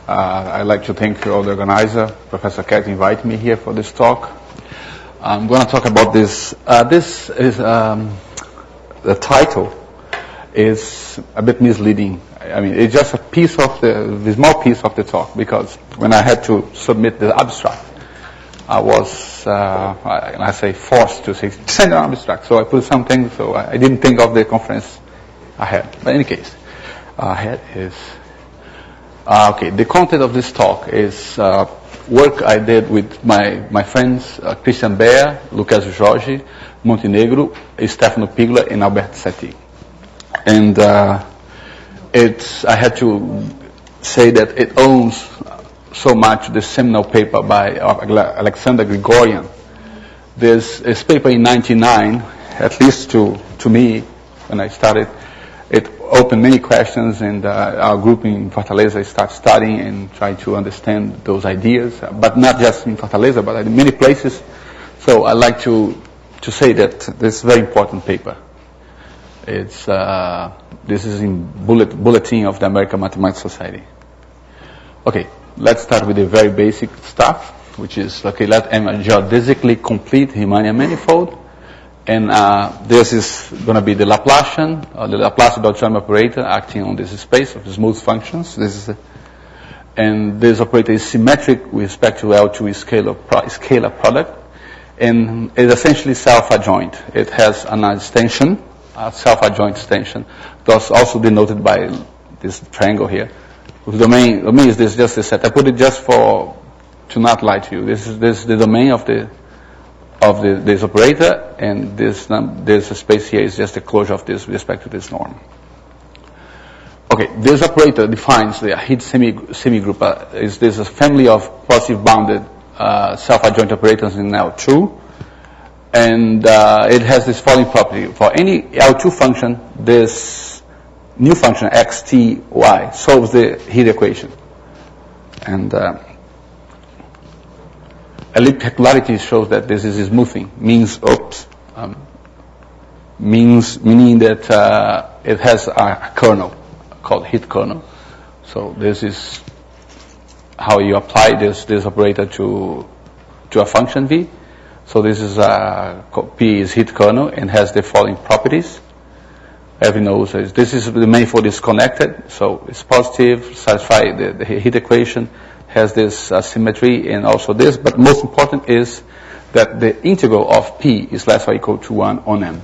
I'd like to thank all the organizer, Professor Kat, inviting me here for this talk. I'm going to talk about this. This is the title is a bit misleading. I mean, it's just a piece of the small piece of the talk, because when I had to submit the abstract, I was, I say, forced to say, send an abstract. So I put something, so I didn't think of the conference I had. But in any case, ahead is, okay, the content of this talk is work I did with my friends, Christian Beer, Lucas Jorge, Montenegro, Stefano Pigla, and Alberto Setti. And I had to say that it owns so much the seminal paper by Alexander Grigorian. There's this paper in 1999, at least to me, when I started, it opened many questions, and our group in Fortaleza started studying and trying to understand those ideas, but not just in Fortaleza, but in many places. So I like to say that this is a very important paper. It's this is in Bulletin of the American Mathematical Society. Okay, let's start with the very basic stuff, which is, okay, let M a geodesically complete Riemannian manifold. And this is going to be the Laplacian, the Laplacian Beltrami operator acting on this space of smooth functions. And this operator is symmetric with respect to L2 scalar product, and is essentially self-adjoint. It has an extension, a self-adjoint extension, that's also denoted by this triangle here. The domain is this, just a set. I put it just to not lie to you. This is the domain of this operator, and this space here is just the closure of this with respect to this norm. Okay, this operator defines the Hid semigroup. There's a family of positive bounded self-adjoint operators in L2, and it has this following property. For any L2 function, this new function x, t, y solves the Hid equation. And elliptic regularity shows that this is smoothing, meaning that it has a kernel called Hid kernel. So this is how you apply this operator to a function v. So this is P is Hid kernel and has the following properties. Everyone knows this is the manifold is connected, so it's positive, satisfy the Hid equation, has this symmetry and also this, but most important is that the integral of P is less or equal to 1 on M.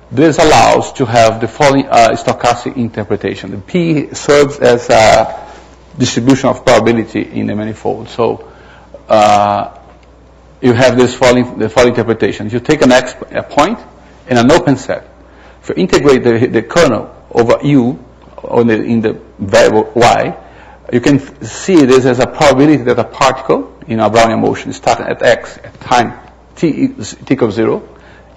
This allows to have the following stochastic interpretation. The P serves as a distribution of probability in the manifold. So you have the following interpretation. If you take a point in an open set, if you integrate the kernel over U in the variable Y, you can see this as a probability that a particle in a Brownian motion starting at x at time t equals 0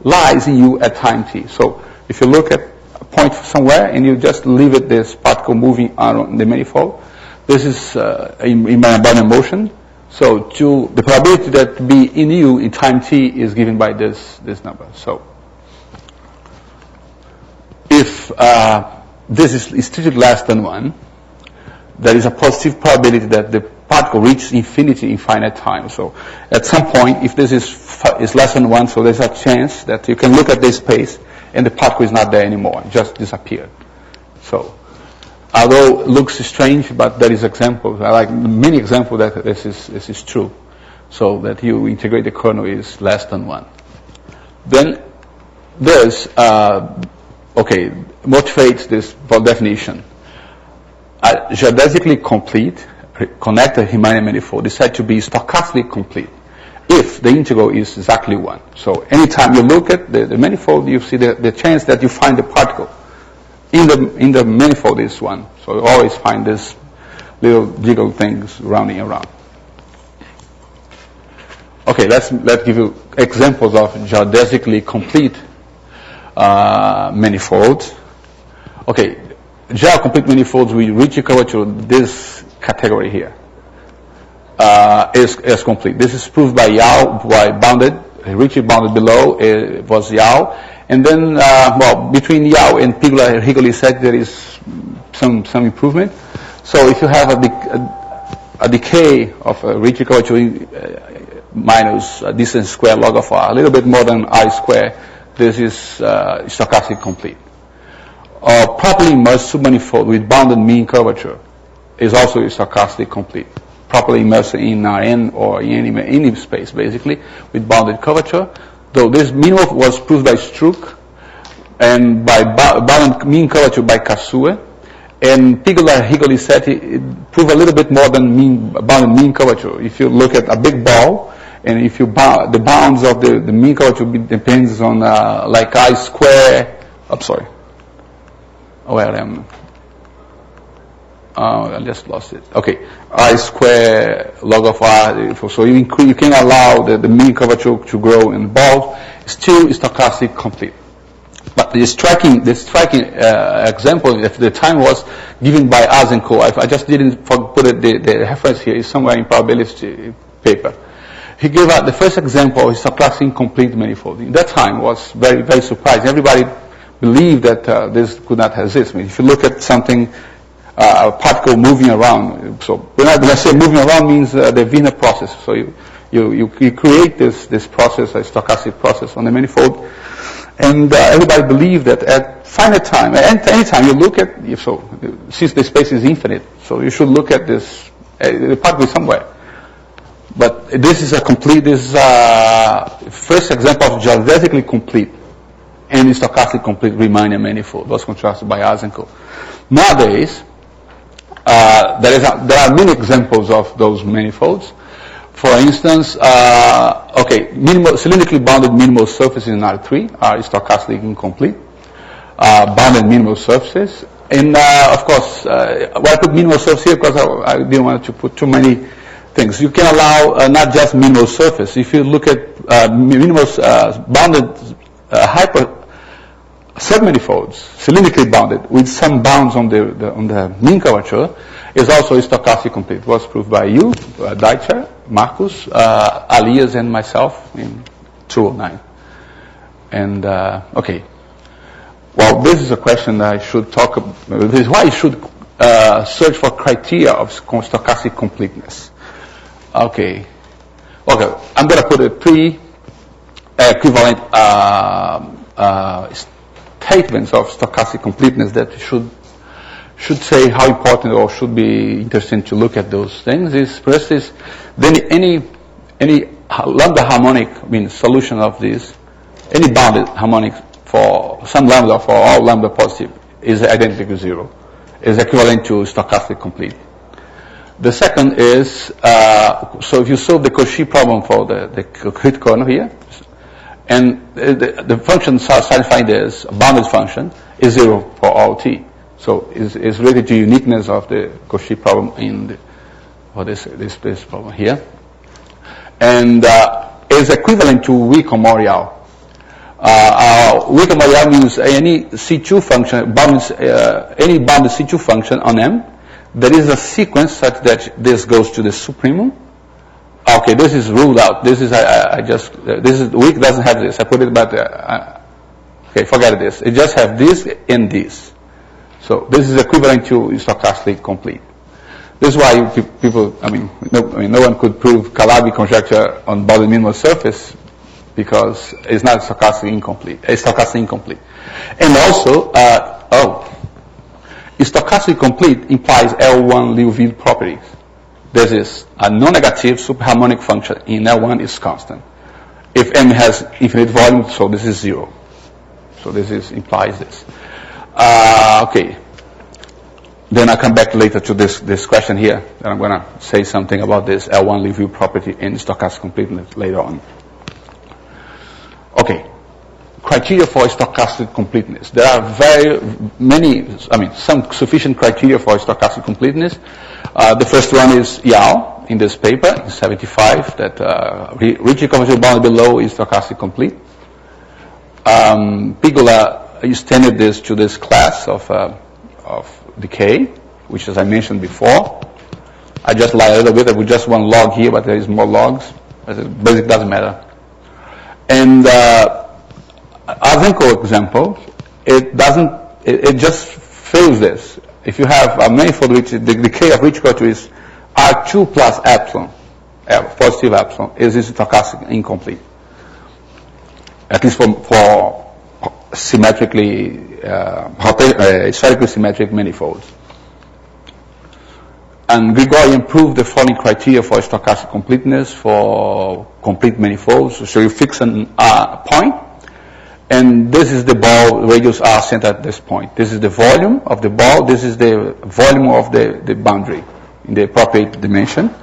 lies in U at time t. So if you look at a point somewhere and you just leave it, this particle moving on the manifold, this is in Brownian motion. So the probability that to be in U in time t is given by this number. So if this is strictly less than 1, there is a positive probability that the particle reaches infinity in finite time. So at some point, if this is less than 1, so there's a chance that you can look at this space and the particle is not there anymore, it just disappeared. So although it looks strange, but there is examples, I like many examples that this is true. So that you integrate the kernel is less than 1. Then there's, motivates this for definition. A geodesically complete connected Riemannian manifold is said to be stochastically complete if the integral is exactly 1. So anytime you look at the manifold, you see the chance that you find the particle in the manifold is 1. So you always find this little jiggle things rounding around. Okay, let's give you examples of geodesically complete manifolds. Okay. Geo-complete manifolds we reach equal to this category here is complete. This is proved by Yao, by bounded, Ricci bounded below was Yao, and then between Yao and Pigla, Higley said there is some improvement. So if you have a decay of a rigid curvature minus a distance square log of r, a little bit more than I square, this is stochastic complete. Properly immersed submanifold with bounded mean curvature is also stochastic complete. Properly immersed in Rn or in any space, basically, with bounded curvature. Though this minimum was proved by Struck, and by bounded mean curvature by Kasue, and Pigula-Higoli-Setti prove a little bit more than bounded mean curvature. If you look at a big ball, and if you the bounds of the mean curvature depends on like I square. I'm sorry. Where I am. I just lost it. Okay, I square log of r. So you can allow the mean curvature to grow in the ball. Still stochastic complete. But the striking example, if the time was given by Azenko, I just didn't put it, the reference here is somewhere in probability paper. He gave out the first example of stochastic complete manifold. In that time was very, very surprising. Everybody believed that this could not exist. I mean, if you look at something, a particle moving around, so when I say moving around means the Wiener process. So you create this process, a stochastic process on the manifold. And everybody believed that at finite time, at any time you look at, since the space is infinite, so you should look at this, the particle somewhere. But this is first example of geodesically complete and stochastic complete Riemannian manifold, was contrasted by Azenko. Nowadays, there are many examples of those manifolds. For instance, cylindrically bounded minimal surfaces in R3 are stochastically incomplete. Bounded minimal surfaces. And of course, I put minimal surface here because I didn't want to put too many things. You can allow not just minimal surface. If you look at minimal bounded hyper submanifolds, cylindrically bounded with some bounds on the mean curvature, is also stochastic complete. It was proved by you, Deitcher, Marcus, Alias, and myself in 2009. And okay, well, this is a question that I should talk about. This is why you should search for criteria of stochastic completeness. Okay, I'm going to put three equivalent statements of stochastic completeness that should say how important or should be interesting to look at those things. First is then any lambda harmonic means solution of this, any bounded harmonic for some lambda for all lambda positive is identical to 0, is equivalent to stochastic complete. The second is so if you solve the Cauchy problem for the crit kernel here, and the function satisfying this bounded function is 0 for all t. So it's related to uniqueness of the Cauchy problem for this problem here, and is equivalent to Wick-Morial. Wick-Morial means any C2 function, any bounded C2 function on M. There is a sequence such that this goes to the supremum. Okay, this is ruled out. This is Wick doesn't have this. I put it, but okay, forget this. It just have this and this. So this is equivalent to stochastically complete. This is why people, no one could prove Calabi conjecture on bounded minimal surface because it's not stochastically incomplete. It's stochastically incomplete. And also, stochastically complete implies L1 Liouville properties. This is a non-negative superharmonic function in L1 is constant. If M has infinite volume, so this is 0. So this implies this. Okay. Then I'll come back later to this question here, and I'm going to say something about this L1 Liouville property and stochastic completeness later on. Okay. Criteria for stochastic completeness. There are some sufficient criteria for stochastic completeness. The first one is Yao in this paper, in 75, that rigid convergent bounded below is stochastic complete. Pigula extended this to this class of decay, which, as I mentioned before, I just lied a little bit with just one log here, but there is more logs. But it basically doesn't matter. And Azenko example, it just fails this. if you have a manifold which the decay of which equal to is R2 plus epsilon, positive epsilon, is stochastic incomplete. At least for symmetrically, spherically symmetric manifolds. And Gregorian proved the following criteria for stochastic completeness for complete manifolds. So you fix a point, and this is the ball, radius r centered at this point. This is the volume of the ball, this is the volume of the boundary in the appropriate dimension.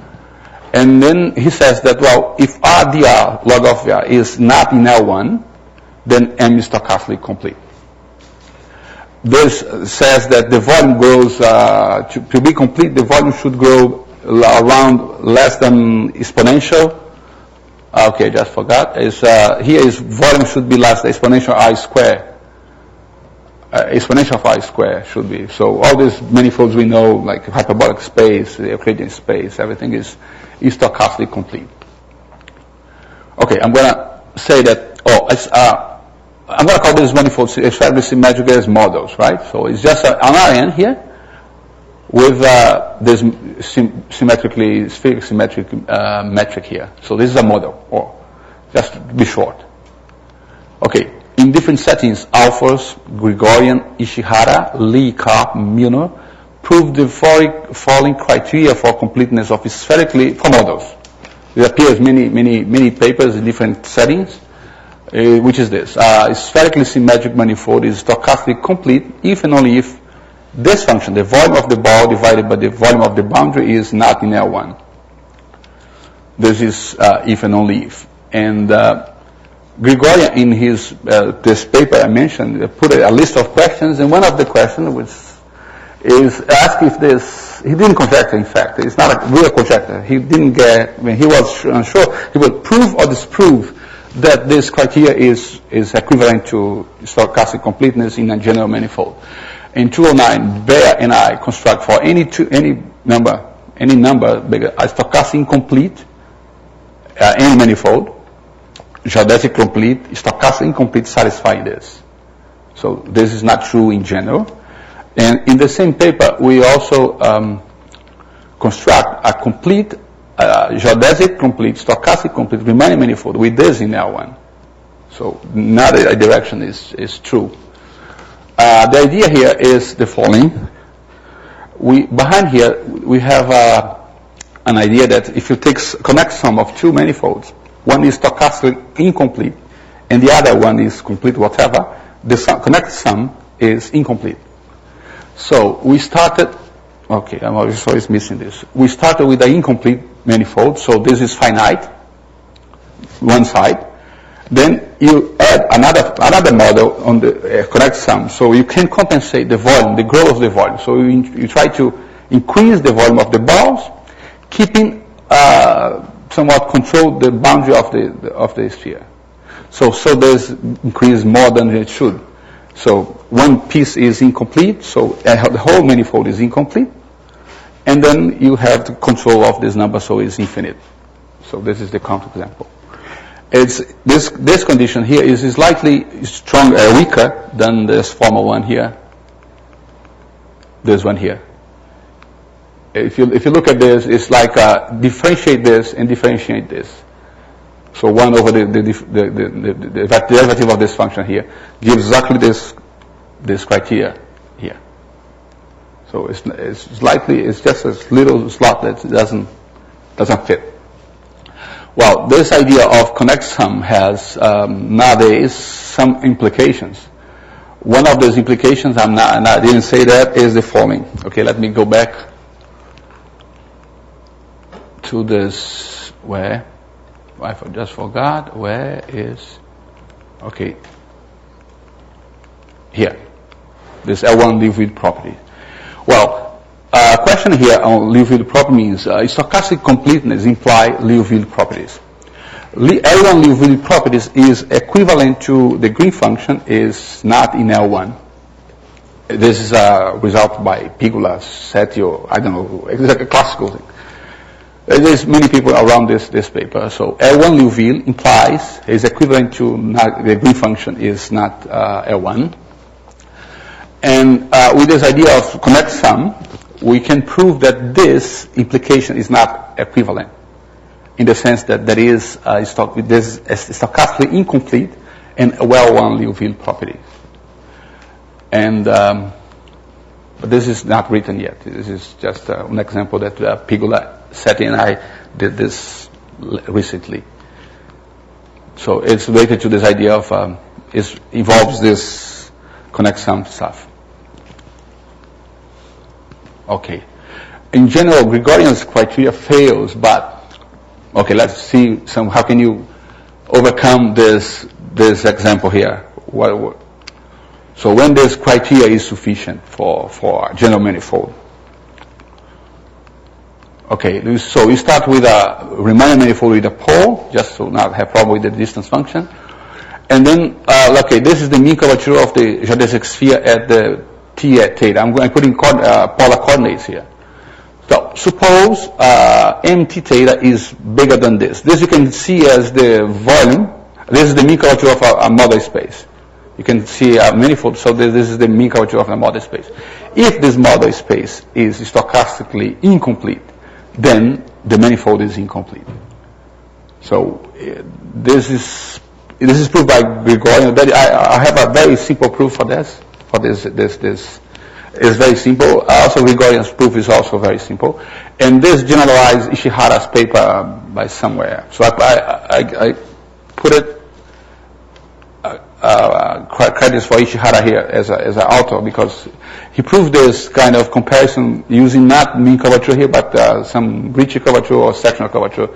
And then he says that, well, if r dr log of r is not in L1, then M is stochastically complete. This says that the volume grows, to be complete, the volume should grow around less than exponential. Okay, just forgot. Here is volume should be less than exponential I square. Exponential of I square should be. So all these manifolds we know, like hyperbolic space, the Euclidean space, everything is stochastically complete. Okay, I'm going to say that, I'm going to call these manifolds spherically symmetric as models, right? So it's just an Rn here with this spherically symmetric metric here. So this is a model, or just to be short. Okay, in different settings, Alfors, Gregorian, Ishihara, Lee, Karp, Milner proved the following criteria for completeness of spherically for models. There appears many papers in different settings. Which is this. Spherically symmetric manifold is stochastically complete if and only if this function, the volume of the ball divided by the volume of the boundary, is not in L1. This is if and only if. And Gregorian, in his this paper I mentioned, put a list of questions, and one of the questions is ask if this, he didn't conjecture in fact, it's not a real conjecture, he didn't get, when he was unsure, he would prove or disprove that this criteria is equivalent to stochastic completeness in a general manifold. In 209, Baer and I construct for any number bigger, a stochastic incomplete, any manifold, geodesic complete, stochastic incomplete satisfying this. So this is not true in general. And in the same paper, we also construct a complete geodesic complete, stochastic complete, Riemannian manifold with this in L1. So neither direction is true. The idea here is the following. Behind here, we have an idea that if you connect sum of two manifolds, one is stochastically incomplete, and the other one is complete whatever, the connected sum is incomplete. So we started, okay, I'm always missing this. We started with the incomplete manifold, so this is finite, one side. Then you add another model on the correct sum, so you can compensate the volume, the growth of the volume. So you try to increase the volume of the balls, keeping somewhat control the boundary of the sphere. So there's increase more than it should. So one piece is incomplete, so the whole manifold is incomplete. And then you have the control of this number, so it's infinite. So this is the counterexample. This condition here is slightly weaker than this former one here. This one here. If you look at this, it's like differentiate this and differentiate this. So 1 over the derivative of this function here gives exactly this criteria here. So it's just a little slot that doesn't fit. Well, this idea of connect sum has nowadays some implications. One of those implications, I didn't say that, is the following. Okay, let me go back to this where I just forgot where is, okay, here, this L1 Liouville property. Well, question here on Liouville property means stochastic completeness imply Liouville properties. L1 Liouville properties is equivalent to the green function is not in L1. This is a result by Pigula, Setio, I don't know, it's like a classical thing. There's many people around this paper. So L1 Liouville implies is equivalent to the green function is not L1. And with this idea of connect sum, we can prove that this implication is not equivalent, in the sense that there is stochastically incomplete and a well-worn Liouville property. And but this is not written yet. This is just an example that Pigula, Seti, and I did this recently. So it's related to this idea of it involves this connect sum stuff. Okay. In general, Gregorian's criteria fails, but okay, let's see how can you overcome this example here. So when this criteria is sufficient for general manifold. Okay, so we start with a Riemann manifold with a pole, just to not have problem with the distance function. And then, okay, this is the mean curvature of the geodesic sphere at the t at theta. I'm putting polar coordinates here. So suppose mt theta is bigger than this. This you can see as the volume. This is the mean curvature of a model space. You can see a manifold, so this is the mean curvature of the model space. If this model space is stochastically incomplete, then the manifold is incomplete. So this is proved by Gregorian. I have a very simple proof for this. This is very simple. Also, Gregorian's proof is also very simple. And this generalized Ishihara's paper by somewhere. So I put it. Credits for Ishihara here as an author, because he proved this kind of comparison using not mean curvature here, but some Ricci curvature or sectional curvature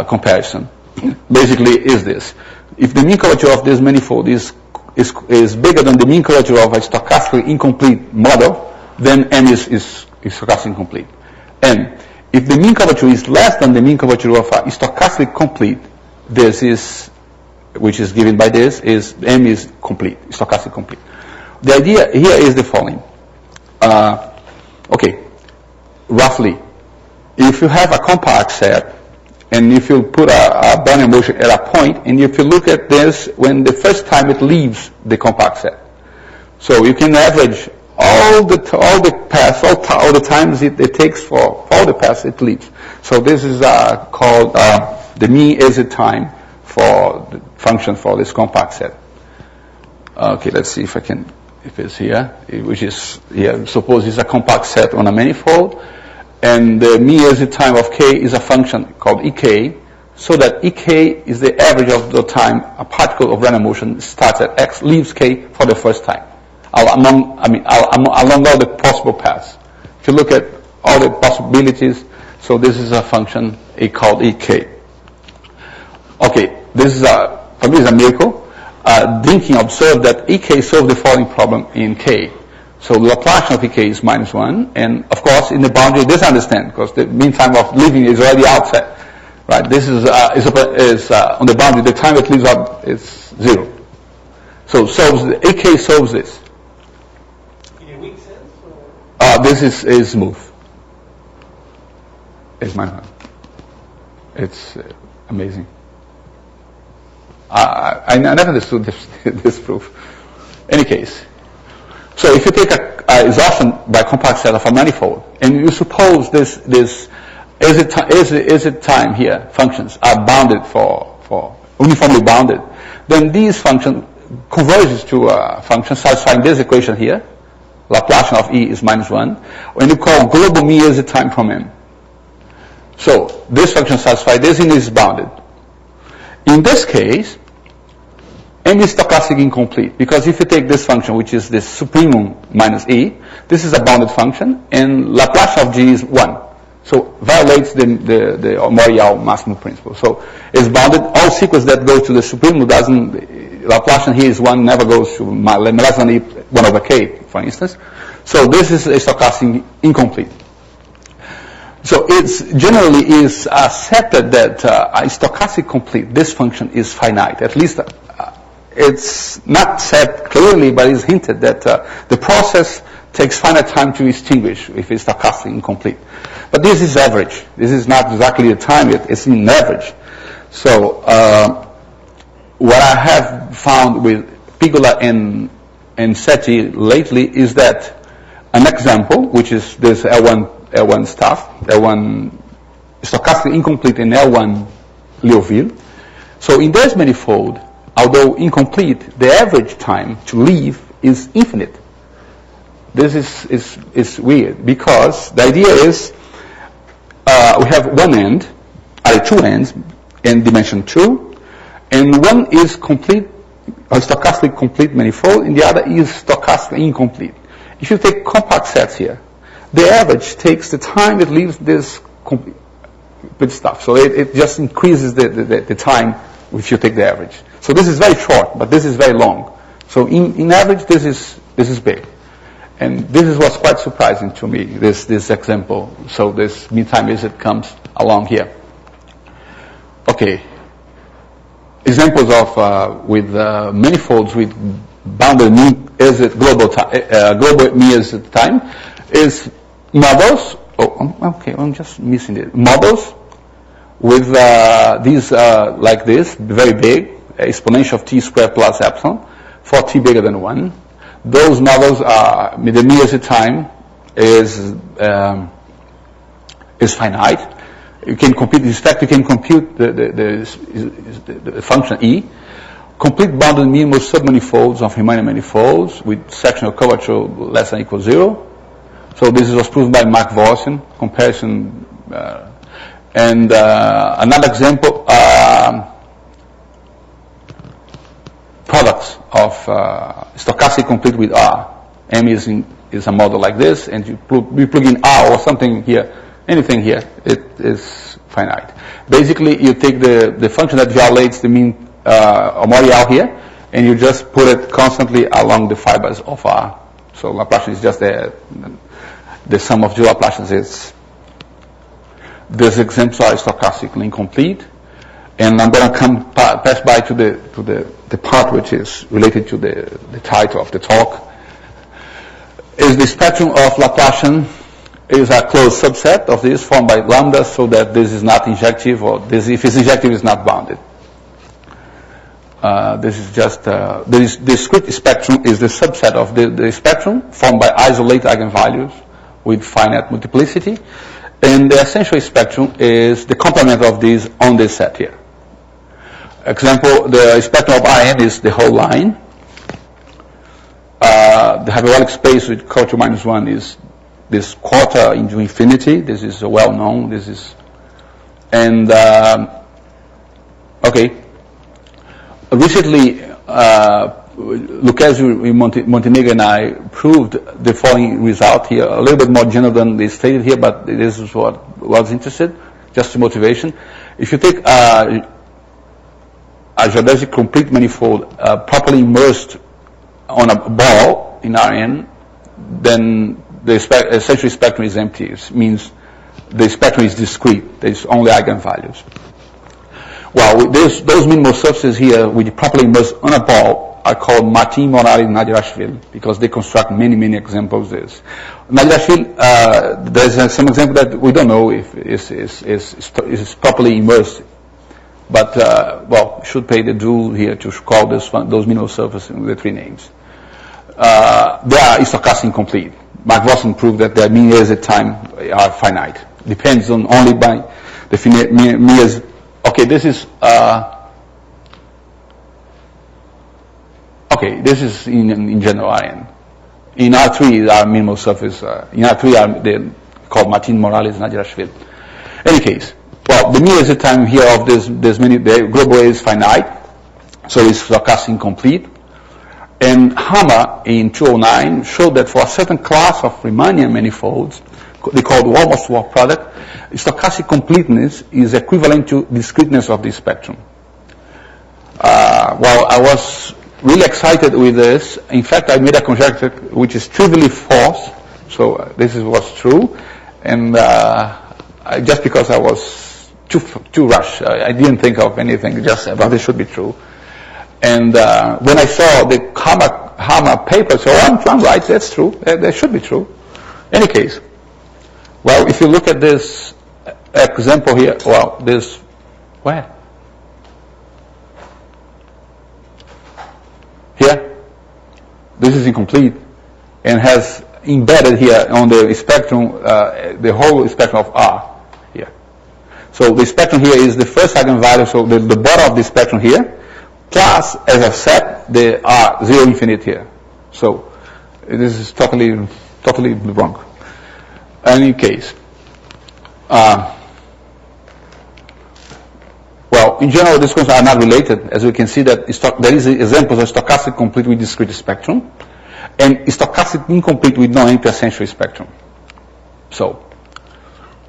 comparison. Basically, is this: if the mean curvature of this manifold is bigger than the mean curvature of a stochastically incomplete model, then M is stochastically incomplete. And if the mean curvature is less than the mean curvature of a stochastically complete, this is, which is given by this, is M is complete, stochastic complete. The idea here is the following. Okay, roughly, if you have a compact set, and if you put a binary motion at a point, and if you look at this when the first time it leaves the compact set, so you can average all the paths, all the times it takes for all the paths it leaves. So this is called the mean exit time for the function for this compact set. Okay, let's see if it's here, which is here. Suppose it's a compact set on a manifold, and the mean exit time of k is a function called ek, so that ek is the average of the time a particle of random motion starts at x, leaves k for the first time, along all the possible paths. If you look at all the possibilities, so this is a function called ek. Okay, this is for me is a miracle. Dinkin observed that ek solved the following problem in k. So the Laplacian of ek is -1, and of course in the boundary this I understand, because the mean time of leaving is already outside, right? This is on the boundary. The time it leaves out is 0. So ek solves this. In a weak sense, or? This is smooth. It's -1. It's amazing. I never understood this proof. Any case, so if you take a exhaustion by compact set of a manifold, and you suppose this exit time here functions are bounded for uniformly bounded, then these function converges to a function satisfying this equation here. Laplacian of E is -1, and you call global mean exit time from M. So this function satisfies this and is bounded. In this case, M is stochastic incomplete, because if you take this function, which is this supremum minus E, this is a bounded function, and Laplacian of G is 1. So violates the Morial maximum principle. So it's bounded. All sequence that goes to the supremum doesn't, Laplacian here is 1, never goes to less than 1 over k, for instance. So this is a stochastic incomplete. So it's generally is accepted that a stochastic complete, this function is finite. At least it's not said clearly, but it's hinted that the process takes finite time to extinguish if it's stochastic incomplete. But this is average. This is not exactly the time, it's in average. So what I have found with Pigula and and SETI lately is that an example, which is this L1 stuff, L1 stochastic incomplete in L1 Liouville. So in this manifold, although incomplete, the average time to leave is infinite. This is weird, because the idea is we have one end, two ends in dimension 2, and one is complete, a stochastic complete manifold, and the other is stochastic incomplete. If you take compact sets here, the average takes the time it leaves this complete stuff. So it just increases the time if you take the average. So this is very short, but this is very long. So in average, this is big. And this is what's quite surprising to me, this example. So this mean time visit comes along here. Okay. Examples of with manifolds with bounded mean visit global mean visit time is models. Oh, okay, I'm just missing it. Models with these like this, very big, exponential of t squared plus epsilon, for t bigger than 1. Those models are, the mean visit time is finite. You can compute, in fact, you can compute the function E. Complete bounded minimal submanifolds of Riemannian manifolds with sectional curvature less than or equal 0. So this was proven by Mark Vossen, comparison. And another example, products of stochastic complete with R. M is a model like this, and you plug in R or something here, anything here, it is finite. Basically, you take the function that violates the mean Morial here, and you just put it constantly along the fibers of R. So Laplacian is just the sum of the Laplacians. These examples are stochastically incomplete, and I'm going to pass by to the part which is related to the title of the talk. Is the spectrum of Laplacian is a closed subset of this formed by lambda, so that this is not injective, or this, if it's injective, is not bounded. This is just the discrete spectrum is the subset of the spectrum formed by isolated eigenvalues with finite multiplicity, and the essential spectrum is the complement of these on this set here. Example, the spectrum of Rn is the whole line. The hyperbolic space with curvature -1 is this quarter into infinity. This is well known. This is, and okay. Recently, Lucchesi, Montenegro, and I proved the following result here, a little bit more general than they stated here, but this is what was interested, just motivation. If you take a geodesic complete manifold properly immersed on a ball in Rn, then the essential spectrum is empty. It means the spectrum is discrete. There's only eigenvalues. Well, those minimal surfaces here, which properly immersed on a ball, are called Martin, Morales, and Nadirashvili, because they construct many examples of this. Nadirashvili, there's some example that we don't know if is properly immersed, but well, should pay the due here to call those minimal surfaces with the three names. They are stochastic incomplete. Mark Vossen proved that their mean exit time are finite. Depends on only by the mean. Okay, this is okay. This is in general Rn. In R3, our minimal surface. In R3, are called Martin, Morales, and Nadirashvili. Any case, well, the mean exit time here of this many the global is finite, so it's stochastic incomplete. And Hammer in 2009 showed that for a certain class of Riemannian manifolds, they called almost work product, stochastic completeness is equivalent to discreteness of the spectrum. Well, I was really excited with this. In fact, I made a conjecture which is trivially false. So this was true, and just because I was too rushed, I didn't think of anything. Just but it should be true. And when I saw the Hammer paper, so I'm right. That's true. That should be true. Any case. Well, if you look at this example here, well, this, where? Here? this is incomplete, and has embedded here on the spectrum, the whole spectrum of R here. So the spectrum here is the first eigenvalue, so the bottom of the spectrum here, plus, as I've said, the R, 0 infinite here. So this is totally wrong. In any case, well, in general, these concepts are not related. As we can see, that there is examples of stochastic complete with discrete spectrum, and stochastic incomplete with non-empty spectrum. So,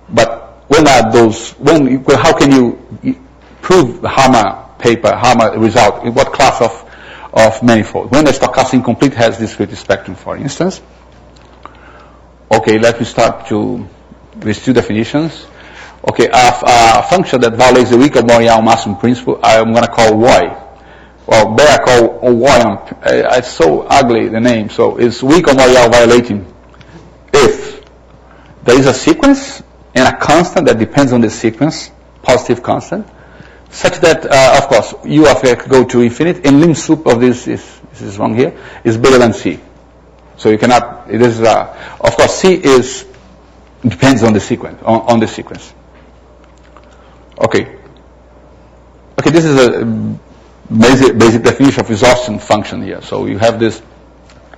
but when are those? How can you prove the Harman result? In what class of manifold? When the stochastic incomplete has discrete spectrum, for instance. Okay, let me start with two definitions. Okay, a function that violates the weak or Morial maximum principle, I'm going to call y. Well, there I call y. It's so ugly, the name. So it's weak or Morial violating if there is a sequence and a constant that depends on the sequence, positive constant, such that, of course, u of x go to infinity, and lim sup of this is wrong here, is bigger than c. So you cannot, of course, c depends on the sequence, on the sequence. Okay, this is a basic definition of exhaustion function here. So you have this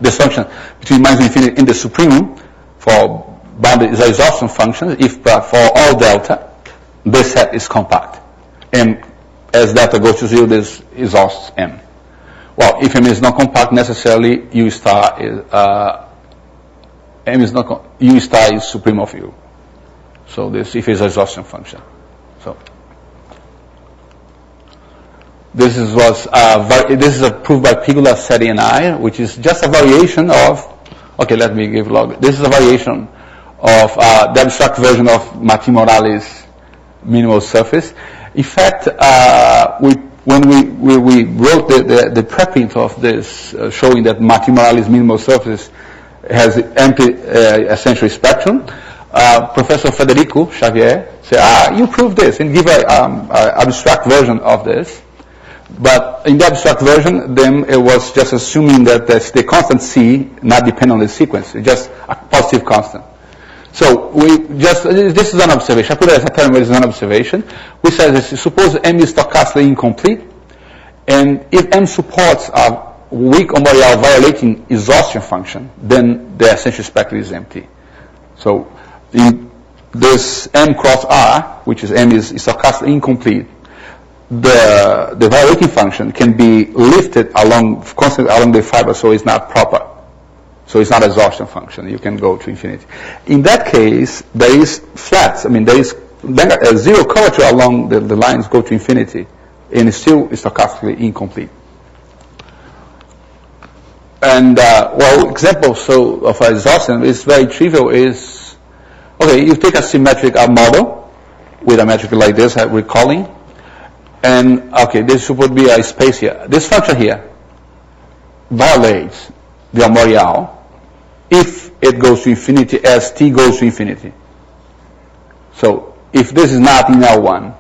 function between minus infinity in the supremum for bounded is an exhaustion function if for all delta this set is compact, and as delta goes to 0 this exhausts M. Well, if M is not compact, necessarily U star is M is not U star is supreme of U. So this if is an exhaustion function. So this is a proof by Pigula, Seti, and I, which is just a variation of. Okay, let me give log. This is a variation of the abstract version of Martin Morales' minimal surface. In fact, when we wrote the preprint of this, showing that Martin Morales' minimal surface has empty essential spectrum, Professor Federico Xavier said, you prove this, and give an abstract version of this. But in the abstract version, then it was just assuming that the constant C not depend on the sequence, it's just a positive constant. So this is an observation. I put it as a term, but it's an observation. We said this, suppose M is stochastically incomplete, and if M supports a weak or Morial violating exhaustion function, then the essential spectrum is empty. So in this M cross R, which is M is stochastically incomplete, the violating function can be lifted constantly along the fiber, so it's not proper. So it's not an exhaustion function. You can go to infinity. In that case, there is flats. I mean, there is zero curvature along the lines go to infinity, and it's still stochastically incomplete. And example of exhaustion is very trivial. Is okay. You take a symmetric model with a metric like this, we're calling. And okay, this would be a space here. This function here violates the Morial if it goes to infinity as t goes to infinity. So if this is not in L1,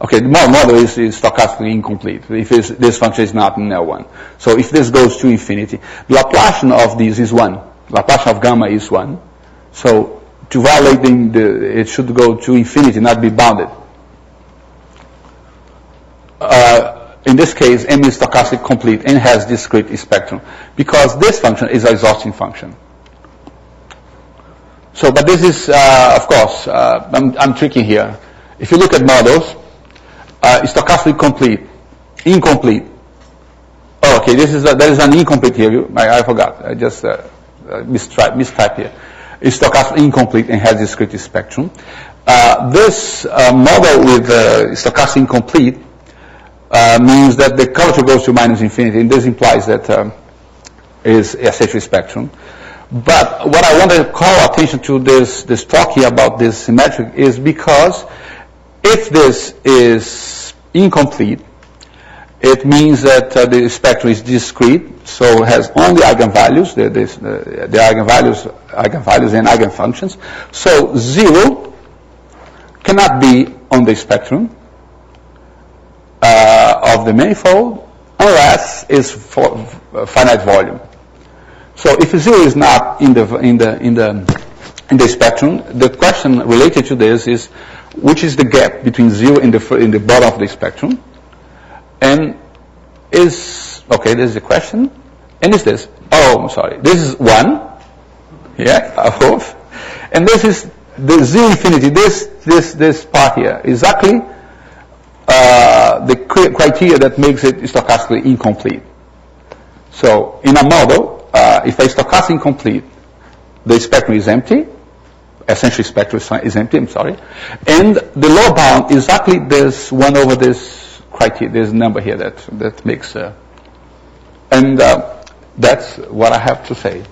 okay, the model is stochastically incomplete if this function is not in L1. So if this goes to infinity, the Laplacian of this is 1. Laplacian of gamma is 1. So to violate it should go to infinity, not be bounded. In this case, M is stochastic complete and has discrete spectrum because this function is an exhausting function. So, but this is, of course, I'm tricky here. If you look at models, stochastic complete, incomplete. Oh, okay, there is an incomplete here. I forgot. I just mistyped here. It's stochastic incomplete and has discrete spectrum. This model with stochastic incomplete means that the curvature goes to minus infinity, and this implies that is essentially spectrum. But what I want to call attention to this talk here about this symmetric is because if this is incomplete, it means that the spectrum is discrete, so it has only eigenvalues, the eigenvalues and eigenfunctions. So 0 cannot be on the spectrum of the manifold unless is for finite volume. So if 0 is not in the spectrum, the question related to this is which is the gap between 0 in the bottom of the spectrum, and this is the question, and is this? Oh, I'm sorry. This is 1. Yeah, I hope. And this is the Z infinity. This part here, exactly the criteria that makes it stochastically incomplete. So in a model, if a stochastic incomplete, the spectrum is empty. Essentially, spectrum is empty. I'm sorry, and the lower bound is exactly this 1 over this criteria, this number here that makes, and that's what I have to say.